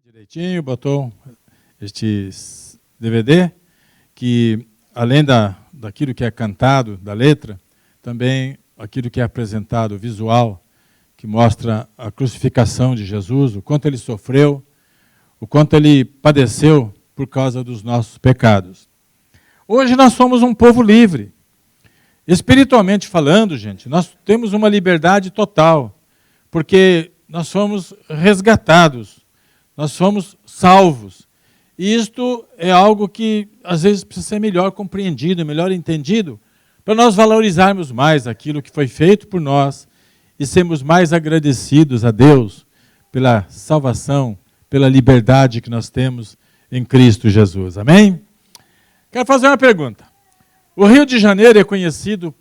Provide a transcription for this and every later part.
Direitinho, botou este DVD, que além daquilo que é cantado, da letra, também aquilo que é apresentado, visual, que mostra a crucificação de Jesus, o quanto ele sofreu, o quanto ele padeceu por causa dos nossos pecados. Hoje nós somos um povo livre. Espiritualmente falando, gente, nós temos uma liberdade total, porque nós fomos resgatados. Nós somos salvos. E isto é algo que, às vezes, precisa ser melhor compreendido, melhor entendido, para nós valorizarmos mais aquilo que foi feito por nós e sermos mais agradecidos a Deus pela salvação, pela liberdade que nós temos em Cristo Jesus. Amém? Quero fazer uma pergunta. O Rio de Janeiro é conhecido...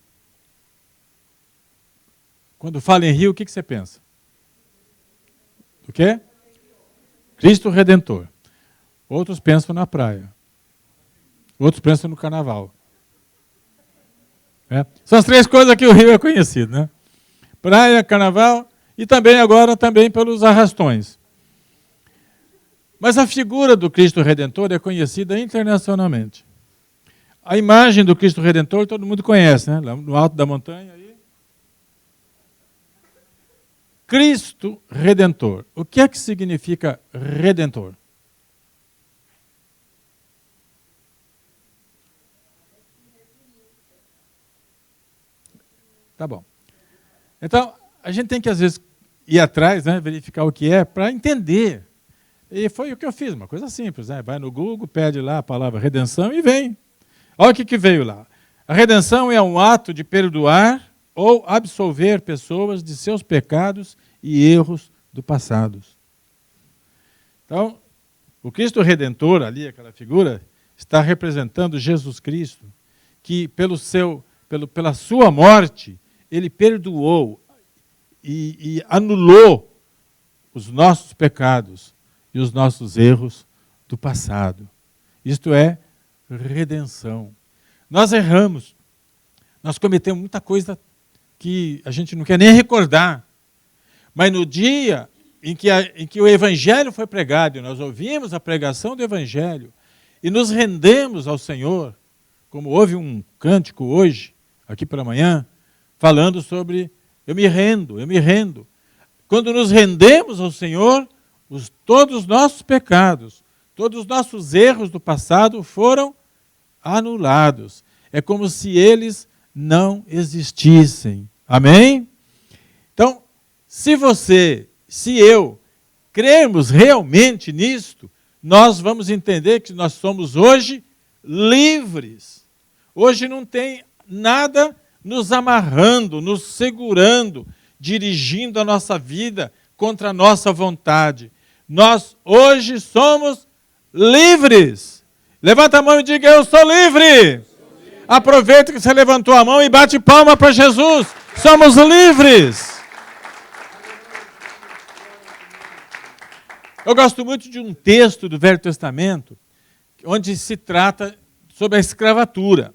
Quando fala em Rio, o que você pensa? O quê? Cristo Redentor. Outros pensam na praia. Outros pensam no carnaval. São as três coisas que o Rio é conhecido, né? Praia, carnaval e também agora pelos arrastões. Mas a figura do Cristo Redentor é conhecida internacionalmente. A imagem do Cristo Redentor todo mundo conhece, né? Lá no alto da montanha. Cristo Redentor. O que é que significa Redentor? Tá bom. Então, a gente tem que, às vezes, ir atrás, né, verificar o que é, para entender. E foi o que eu fiz, uma coisa simples, né? Vai no Google, pede lá a palavra redenção e vem. Olha o que veio lá. A redenção é um ato de perdoar ou absolver pessoas de seus pecados e erros do passado. Então, o Cristo Redentor, ali, aquela figura, está representando Jesus Cristo, que pela sua morte, ele perdoou e anulou os nossos pecados e os nossos erros do passado. Isto é redenção. Nós erramos, nós cometemos muita coisa que a gente não quer nem recordar. Mas no dia em que o Evangelho foi pregado, e nós ouvimos a pregação do Evangelho, e nos rendemos ao Senhor, como houve um cântico hoje, aqui pela manhã, falando sobre eu me rendo, eu me rendo. Quando nos rendemos ao Senhor, todos os nossos pecados, todos os nossos erros do passado foram anulados. É como se eles não existissem. Amém? Então, se você, se eu, crermos realmente nisto, nós vamos entender que nós somos hoje livres. Hoje não tem nada nos amarrando, nos segurando, dirigindo a nossa vida contra a nossa vontade. Nós hoje somos livres. Levanta a mão e diga, eu sou livre. Aproveita que você levantou a mão e bate palma para Jesus. Somos livres. Eu gosto muito de um texto do Velho Testamento, onde se trata sobre a escravatura.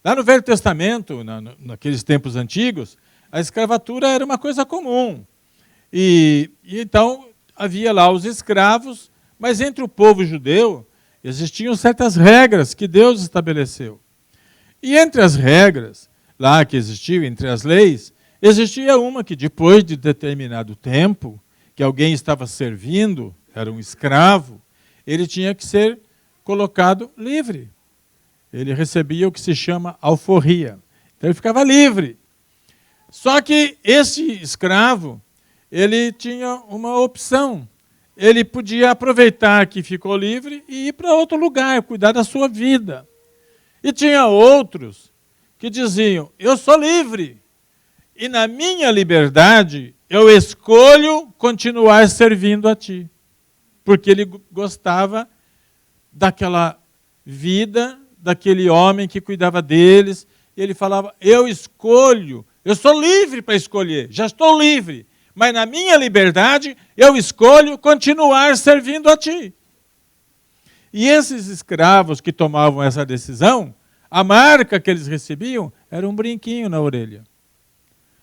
Lá no Velho Testamento, naqueles tempos antigos, a escravatura era uma coisa comum. E então havia lá os escravos, mas entre o povo judeu existiam certas regras que Deus estabeleceu. E entre as regras lá que existiam, entre as leis, existia uma que depois de determinado tempo, que alguém estava servindo, era um escravo, ele tinha que ser colocado livre. Ele recebia o que se chama alforria. Então ele ficava livre. Só que esse escravo, ele tinha uma opção. Ele podia aproveitar que ficou livre e ir para outro lugar, cuidar da sua vida. E tinha outros que diziam, eu sou livre. E na minha liberdade, eu escolho continuar servindo a ti. Porque ele gostava daquela vida, daquele homem que cuidava deles. E ele falava, eu escolho, eu sou livre para escolher, já estou livre. Mas na minha liberdade, eu escolho continuar servindo a ti. E esses escravos que tomavam essa decisão, a marca que eles recebiam era um brinquinho na orelha.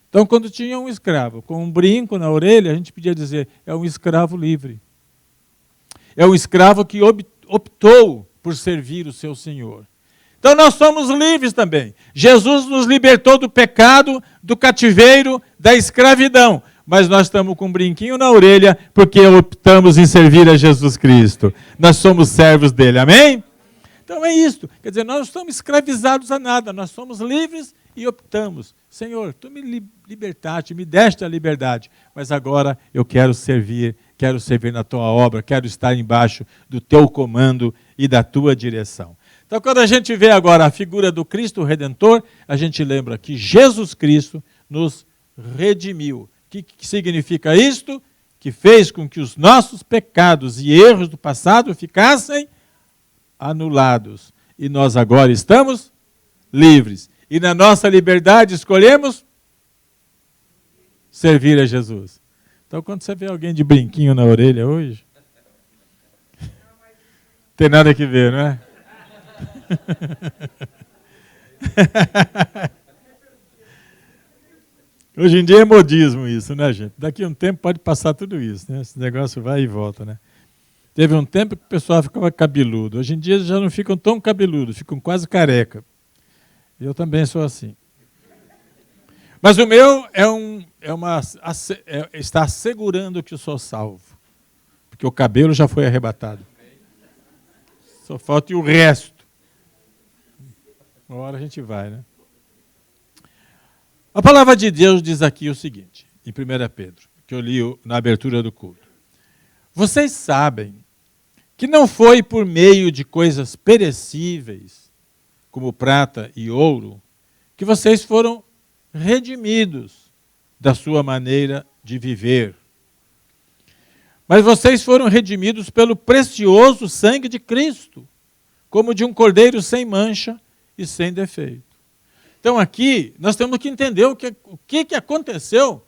Então, quando tinha um escravo com um brinco na orelha, a gente podia dizer, é um escravo livre. é um escravo que optou por servir o seu Senhor. Então nós somos livres também. Jesus nos libertou do pecado, do cativeiro, da escravidão. Mas nós estamos com um brinquinho na orelha porque optamos em servir a Jesus Cristo. Nós somos servos dele, amém? Então é isso. Quer dizer, nós não estamos escravizados a nada, nós somos livres e optamos. Senhor, tu me libertaste, me deste a liberdade, mas agora eu quero servir na tua obra, quero estar embaixo do teu comando e da tua direção. Então, quando a gente vê agora a figura do Cristo Redentor, a gente lembra que Jesus Cristo nos redimiu. O que significa isto? Que fez com que os nossos pecados e erros do passado ficassem anulados. E nós agora estamos livres. E na nossa liberdade escolhemos servir a Jesus. Então, quando você vê alguém de brinquinho na orelha hoje, tem nada que ver, não é? Hoje em dia é modismo isso, né, gente? Daqui a um tempo pode passar tudo isso, né? Esse negócio vai e volta, né? Teve um tempo que o pessoal ficava cabeludo. Hoje em dia já não ficam tão cabeludos, ficam quase careca. Eu também sou assim. Mas o meu está assegurando que eu sou salvo. Porque o cabelo já foi arrebatado. Só falta o resto. Uma hora a gente vai, né? A palavra de Deus diz aqui o seguinte, em 1 Pedro, que eu li na abertura do culto. Vocês sabem que não foi por meio de coisas perecíveis, como prata e ouro, que vocês foram redimidos da sua maneira de viver. Mas vocês foram redimidos pelo precioso sangue de Cristo, como de um cordeiro sem mancha e sem defeito. Então aqui nós temos que entender o que aconteceu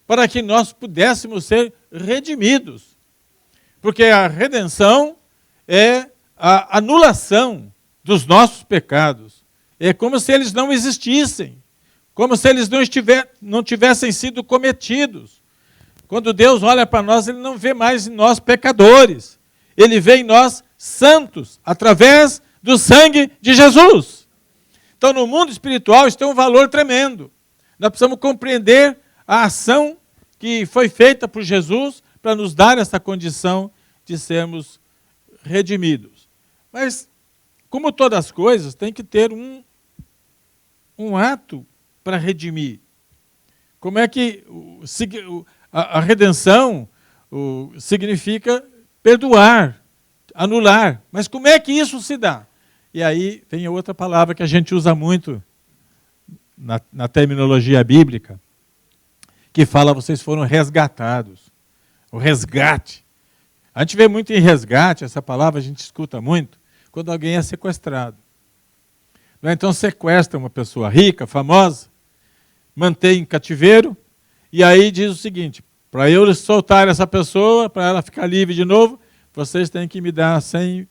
para que nós pudéssemos ser redimidos. Porque a redenção é a anulação dos nossos pecados. É como se eles não existissem, como se eles não tivessem sido cometidos. Quando Deus olha para nós, Ele não vê mais em nós pecadores. Ele vê em nós santos, através do sangue de Jesus. Então, no mundo espiritual, isso tem um valor tremendo. Nós precisamos compreender a ação que foi feita por Jesus para nos dar essa condição de sermos redimidos. Mas, como todas as coisas, tem que ter um ato para redimir. Como é que a redenção significa perdoar, anular. Mas como é que isso se dá? E aí tem outra palavra que a gente usa muito na terminologia bíblica, que fala vocês foram resgatados. O resgate. A gente vê muito em resgate, essa palavra a gente escuta muito, quando alguém é sequestrado. Então sequestra uma pessoa rica, famosa, mantém em cativeiro, e aí diz o seguinte, para eu soltar essa pessoa, para ela ficar livre de novo, vocês têm que me dar 100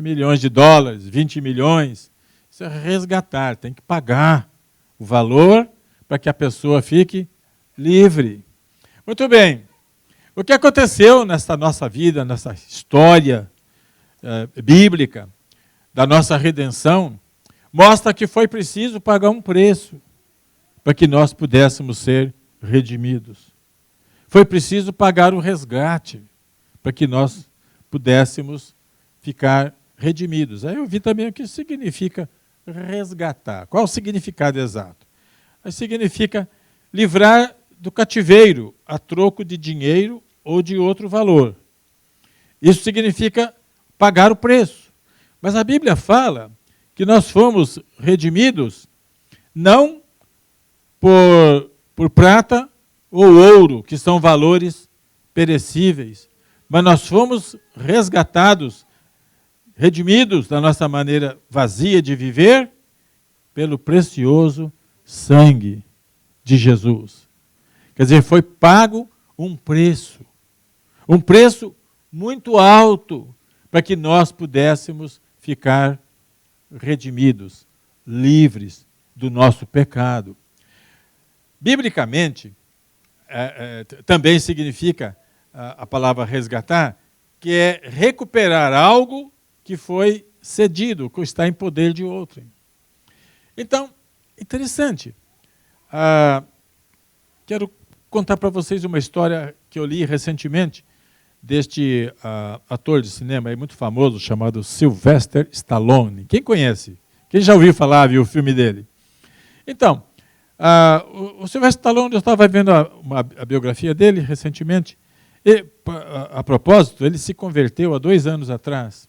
milhões de dólares, 20 milhões. Isso é resgatar, tem que pagar o valor para que a pessoa fique livre. Muito bem. O que aconteceu nessa nossa vida, nessa história bíblica da nossa redenção, mostra que foi preciso pagar um preço para que nós pudéssemos ser redimidos. Foi preciso pagar o resgate para que nós pudéssemos ficar redimidos. Aí eu vi também o que significa resgatar. Qual o significado exato? Significa livrar do cativeiro a troco de dinheiro ou de outro valor. Isso significa pagar o preço. Mas a Bíblia fala que nós fomos redimidos não por prata ou ouro, que são valores perecíveis, mas nós fomos resgatados, redimidos da nossa maneira vazia de viver, pelo precioso sangue de Jesus. Quer dizer, foi pago um preço muito alto, para que nós pudéssemos ficar redimidos, livres do nosso pecado. Biblicamente, também significa a palavra resgatar, que é recuperar algo que foi cedido, que está em poder de outrem. Então, interessante. Quero contar para vocês uma história que eu li recentemente deste ator de cinema aí muito famoso chamado Sylvester Stallone. Quem conhece? Quem já ouviu falar, viu o filme dele? Então, o Sylvester Stallone, eu estava vendo a biografia dele recentemente, e, a propósito, ele se converteu há 2 anos atrás.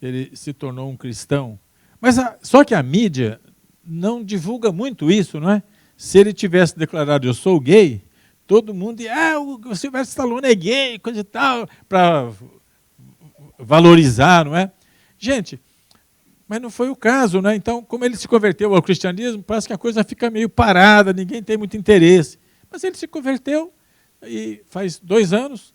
Ele se tornou um cristão. Mas só que a mídia não divulga muito isso, não é? Se ele tivesse declarado, eu sou gay, todo mundo ia, o Sylvester Stallone é gay, coisa e tal, para valorizar, não é? Gente, mas não foi o caso, né? Então, como ele se converteu ao cristianismo, parece que a coisa fica meio parada, ninguém tem muito interesse. Mas ele se converteu, e faz 2 anos,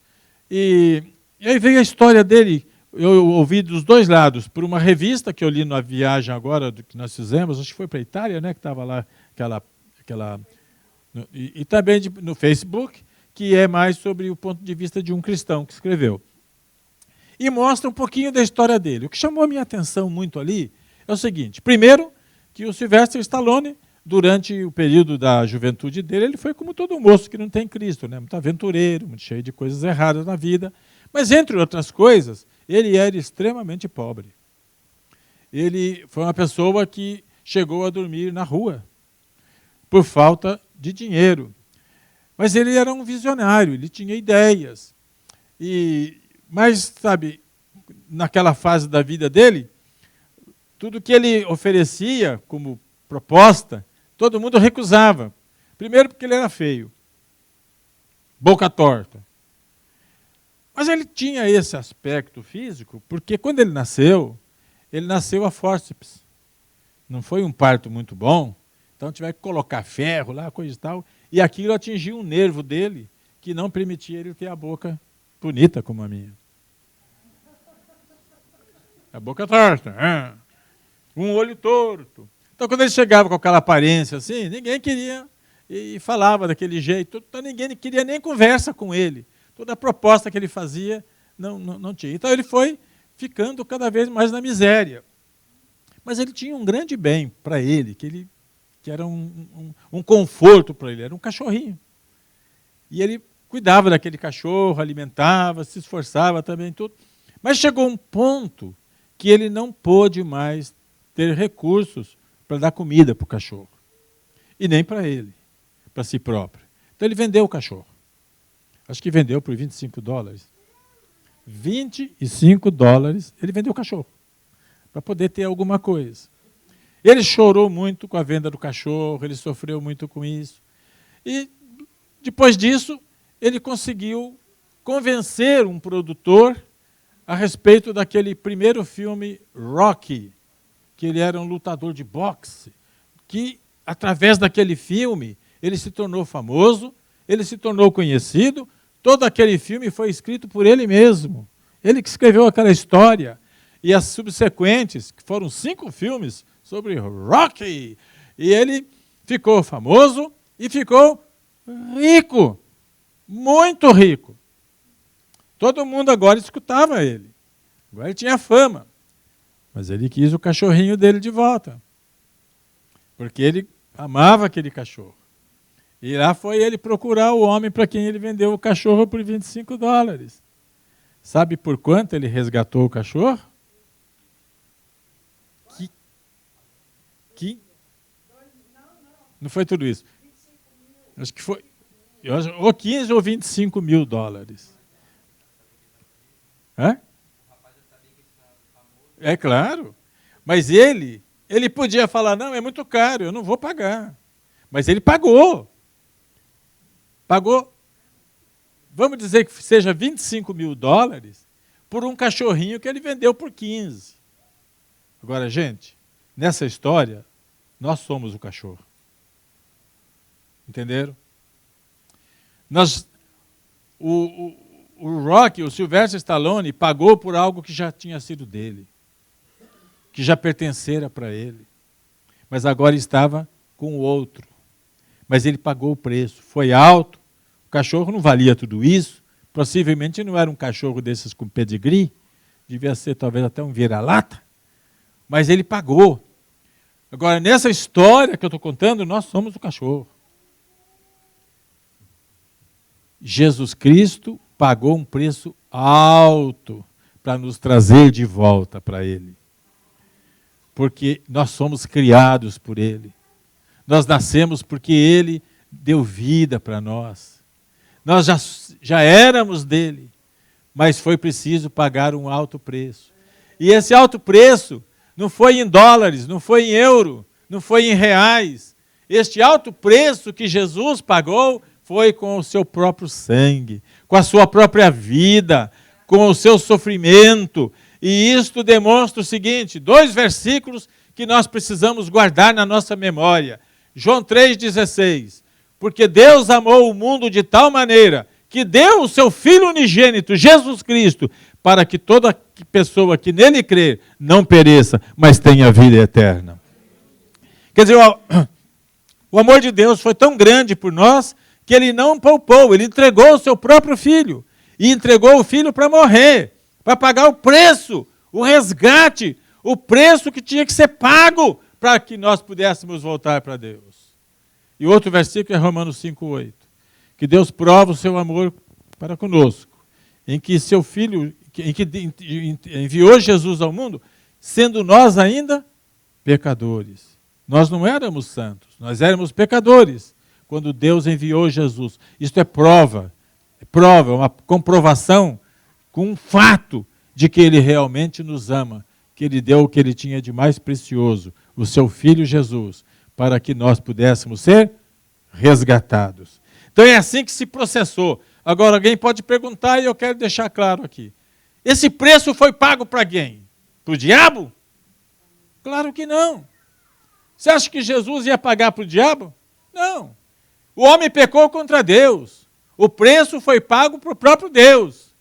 e aí veio a história dele. Eu ouvi dos 2 lados, por uma revista que eu li na viagem agora, que nós fizemos, acho que foi para a Itália, né, que estava lá, e também no Facebook, que é mais sobre o ponto de vista de um cristão que escreveu. E mostra um pouquinho da história dele. O que chamou a minha atenção muito ali é o seguinte: primeiro, que o Sylvester Stallone, durante o período da juventude dele, ele foi como todo moço que não tem Cristo, né? Muito aventureiro, muito cheio de coisas erradas na vida. Mas, entre outras coisas, ele era extremamente pobre. Ele foi uma pessoa que chegou a dormir na rua por falta de dinheiro. Mas ele era um visionário, ele tinha ideias. Mas, sabe, naquela fase da vida dele, tudo que ele oferecia como proposta, todo mundo recusava. Primeiro porque ele era feio, boca torta. Mas ele tinha esse aspecto físico, porque quando ele nasceu a fórceps. Não foi um parto muito bom, então tiver que colocar ferro lá, coisa e tal, e aquilo atingiu um nervo dele que não permitia ele ter a boca bonita como a minha. A boca torta, um olho torto. Então, quando ele chegava com aquela aparência assim, ninguém queria, e falava daquele jeito, então ninguém queria nem conversa com ele. Toda a proposta que ele fazia não tinha. Então, ele foi ficando cada vez mais na miséria. Mas ele tinha um grande bem para ele, que era um conforto para ele, era um cachorrinho. E ele cuidava daquele cachorro, alimentava, se esforçava também, tudo. Mas chegou um ponto que ele não pôde mais ter recursos para dar comida para o cachorro. E nem para ele, para si próprio. Então ele vendeu o cachorro. Acho que vendeu por $25. $25 ele vendeu o cachorro, para poder ter alguma coisa. Ele chorou muito com a venda do cachorro, ele sofreu muito com isso. E, depois disso, ele conseguiu convencer um produtor a respeito daquele primeiro filme Rocky, que ele era um lutador de boxe, que, através daquele filme, ele se tornou famoso, ele se tornou conhecido. Todo aquele filme foi escrito por ele mesmo. Ele que escreveu aquela história. E as subsequentes, que foram 5 filmes sobre Rocky. E ele ficou famoso e ficou rico. Muito rico. Todo mundo agora escutava ele. Agora ele tinha fama. Mas ele quis o cachorrinho dele de volta. Porque ele amava aquele cachorro. E lá foi ele procurar o homem para quem ele vendeu o cachorro por $25. Sabe por quanto ele resgatou o cachorro? Não foi tudo isso. Acho que foi ou 15 ou $25 mil. Hã? É claro. Mas ele podia falar, não, é muito caro, eu não vou pagar. Mas ele pagou. Pagou, vamos dizer que seja $25 mil por um cachorrinho que ele vendeu por 15. Agora, gente, nessa história, nós somos o cachorro. Entenderam? O Rocky, o Sylvester Stallone, pagou por algo que já tinha sido dele, que já pertencera para ele, mas agora estava com o outro. Mas ele pagou o preço, foi alto, o cachorro não valia tudo isso, Possivelmente não era um cachorro desses com pedigree, devia ser talvez até um vira-lata, mas ele pagou. Agora, nessa história que eu estou contando, nós somos o cachorro. Jesus Cristo pagou um preço alto para nos trazer de volta para Ele. Porque nós somos criados por Ele. Nós nascemos porque Ele deu vida para nós. Nós já éramos dele, mas foi preciso pagar um alto preço. E esse alto preço não foi em dólares, não foi em euro, não foi em reais. Este alto preço que Jesus pagou foi com o seu próprio sangue, com a sua própria vida, com o seu sofrimento. E isto demonstra o seguinte, 2 versículos que nós precisamos guardar na nossa memória. João 3,16. Porque Deus amou o mundo de tal maneira que deu o seu Filho unigênito, Jesus Cristo, para que toda pessoa que nele crer não pereça, mas tenha vida eterna. Quer dizer, o amor de Deus foi tão grande por nós que ele não poupou, ele entregou o seu próprio Filho. E entregou o Filho para morrer, para pagar o preço, o resgate, o preço que tinha que ser pago para que nós pudéssemos voltar para Deus. E outro versículo é Romanos 5,8. Que Deus prova o seu amor para conosco, em que seu Filho, em que enviou Jesus ao mundo, sendo nós ainda pecadores. Nós não éramos santos, nós éramos pecadores, quando Deus enviou Jesus. Isto é prova, uma comprovação com um fato de que Ele realmente nos ama, que Ele deu o que Ele tinha de mais precioso, o seu Filho Jesus, para que nós pudéssemos ser resgatados. Então é assim que se processou. Agora alguém pode perguntar, e eu quero deixar claro aqui. Esse preço foi pago para quem? Para o diabo? Claro que não. Você acha que Jesus ia pagar para o diabo? Não. O homem pecou contra Deus. O preço foi pago para o próprio Deus.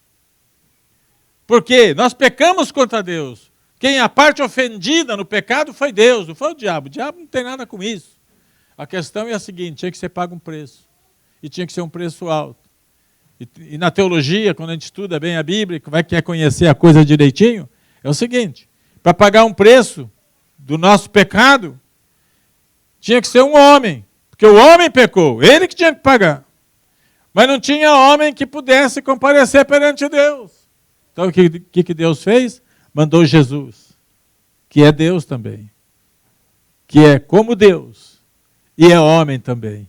Por quê? Nós pecamos contra Deus. Quem a parte ofendida no pecado foi Deus, não foi o diabo. O diabo não tem nada com isso. A questão é a seguinte, tinha que ser pago um preço. E tinha que ser um preço alto. E na teologia, quando a gente estuda bem a Bíblia, quer conhecer a coisa direitinho, é o seguinte, para pagar um preço do nosso pecado, tinha que ser um homem. Porque o homem pecou, ele que tinha que pagar. Mas não tinha homem que pudesse comparecer perante Deus. Então o que Deus fez? Mandou Jesus, que é Deus também, que é como Deus, e é homem também.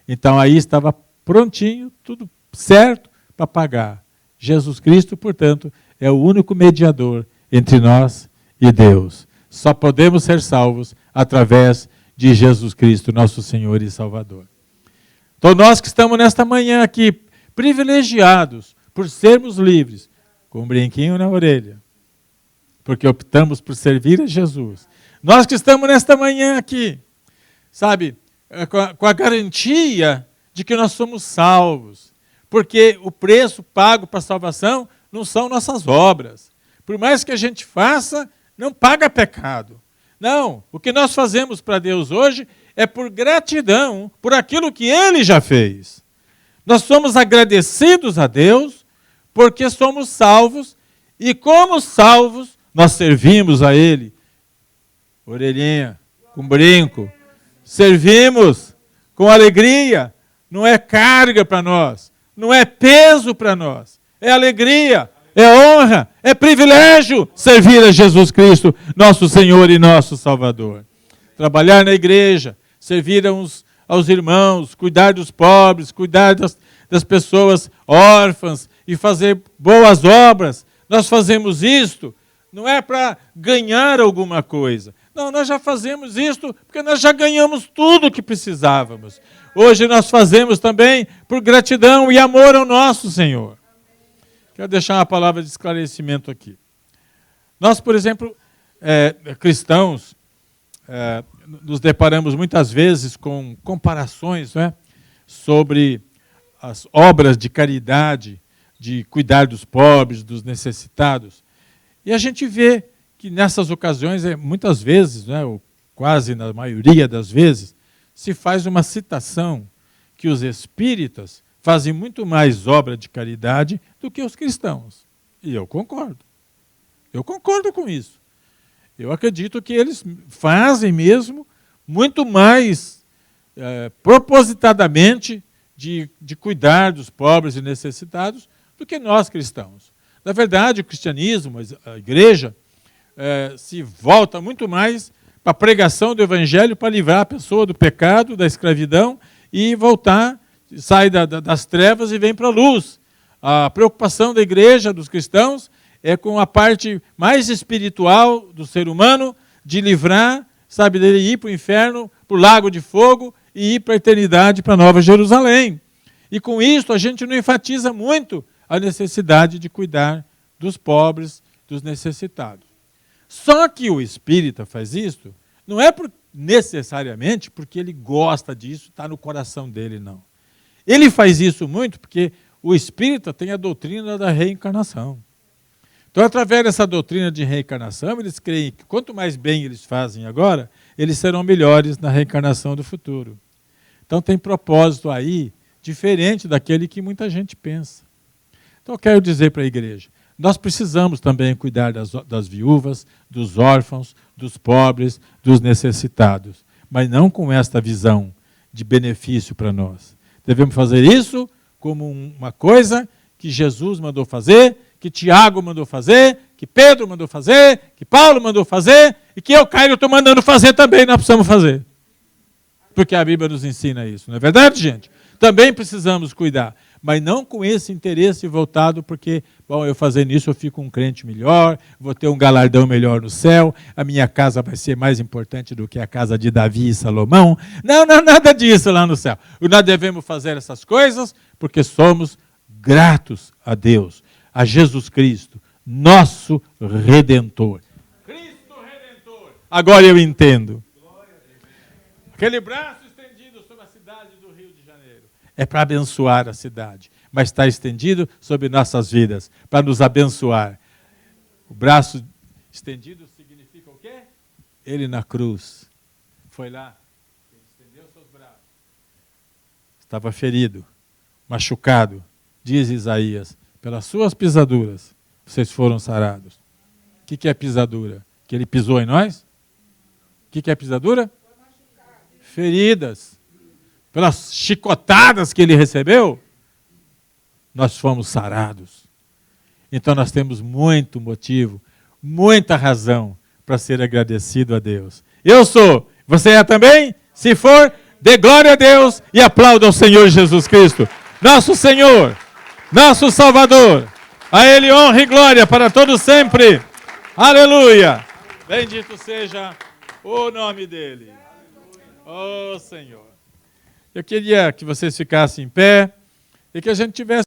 Então aí estava prontinho, tudo certo para pagar. Jesus Cristo, portanto, é o único mediador entre nós e Deus. Só podemos ser salvos através de Jesus Cristo, nosso Senhor e Salvador. Então nós que estamos nesta manhã aqui, privilegiados por sermos livres, com um brinquinho na orelha, porque optamos por servir a Jesus. Nós que estamos nesta manhã aqui, sabe, com a garantia de que nós somos salvos, porque o preço pago para a salvação não são nossas obras. Por mais que a gente faça, não paga pecado. Não, o que nós fazemos para Deus hoje é por gratidão, por aquilo que Ele já fez. Nós somos agradecidos a Deus porque somos salvos e como salvos nós servimos a Ele. Orelhinha, com brinco. Servimos com alegria. Não é carga para nós. Não é peso para nós. É alegria, é honra, é privilégio servir a Jesus Cristo, nosso Senhor e nosso Salvador. Trabalhar na igreja, servir aos irmãos, cuidar dos pobres, cuidar das pessoas órfãs e fazer boas obras. Nós fazemos isto não é para ganhar alguma coisa. Não, nós já fazemos isto porque nós já ganhamos tudo o que precisávamos. Hoje nós fazemos também por gratidão e amor ao nosso Senhor. Quero deixar uma palavra de esclarecimento aqui. Nós, por exemplo, cristãos, nos deparamos muitas vezes com comparações, né, sobre as obras de caridade, de cuidar dos pobres, dos necessitados. E a gente vê que nessas ocasiões, muitas vezes, né, ou quase na maioria das vezes, se faz uma citação que os espíritas fazem muito mais obra de caridade do que os cristãos. E eu concordo. Eu concordo com isso. Eu acredito que eles fazem mesmo muito mais propositadamente de cuidar dos pobres e necessitados do que nós cristãos. Na verdade, o cristianismo, a igreja, se volta muito mais para a pregação do evangelho para livrar a pessoa do pecado, da escravidão e voltar, sai das trevas e vem para a luz. A preocupação da igreja, dos cristãos, é com a parte mais espiritual do ser humano, de livrar, sabe, dele ir para o inferno, para o lago de fogo e ir para a eternidade, para a Nova Jerusalém. E com isso a gente não enfatiza muito a necessidade de cuidar dos pobres, dos necessitados. Só que o espírita faz isso, não é necessariamente porque ele gosta disso, está no coração dele, não. Ele faz isso muito porque o espírita tem a doutrina da reencarnação. Então, através dessa doutrina de reencarnação, eles creem que quanto mais bem eles fazem agora, eles serão melhores na reencarnação do futuro. Então, tem propósito aí diferente daquele que muita gente pensa. Então, eu quero dizer para a igreja, nós precisamos também cuidar das viúvas, dos órfãos, dos pobres, dos necessitados, mas não com esta visão de benefício para nós. Devemos fazer isso como uma coisa que Jesus mandou fazer, que Tiago mandou fazer, que Pedro mandou fazer, que Paulo mandou fazer, e que eu, Caio, estou mandando fazer também, nós precisamos fazer. Porque a Bíblia nos ensina isso, não é verdade, gente? Também precisamos cuidar, mas não com esse interesse voltado porque, bom, eu fazendo isso eu fico um crente melhor, vou ter um galardão melhor no céu, a minha casa vai ser mais importante do que a casa de Davi e Salomão. Não, não, nada disso lá no céu. Nós devemos fazer essas coisas porque somos gratos a Deus, a Jesus Cristo, nosso Redentor. Cristo Redentor. Agora eu entendo. Aquele braço estendido sobre a cidade do Rio de Janeiro é para abençoar a cidade, mas está estendido sobre nossas vidas, para nos abençoar. O braço estendido significa o quê? Ele na cruz. Foi lá, ele estendeu seus braços. Estava ferido, machucado, diz Isaías, pelas suas pisaduras, vocês foram sarados. O que é pisadura? Que ele pisou em nós? O que é pisadura? Feridas. Pelas chicotadas que ele recebeu, nós fomos sarados. Então nós temos muito motivo, muita razão para ser agradecido a Deus. Eu sou, você é também? Se for, dê glória a Deus e aplauda ao Senhor Jesus Cristo, nosso Senhor, nosso Salvador. A Ele honra e glória para todos sempre. Aleluia. Bendito seja o nome dEle. Oh, Senhor. Eu queria que vocês ficassem em pé e que a gente tivesse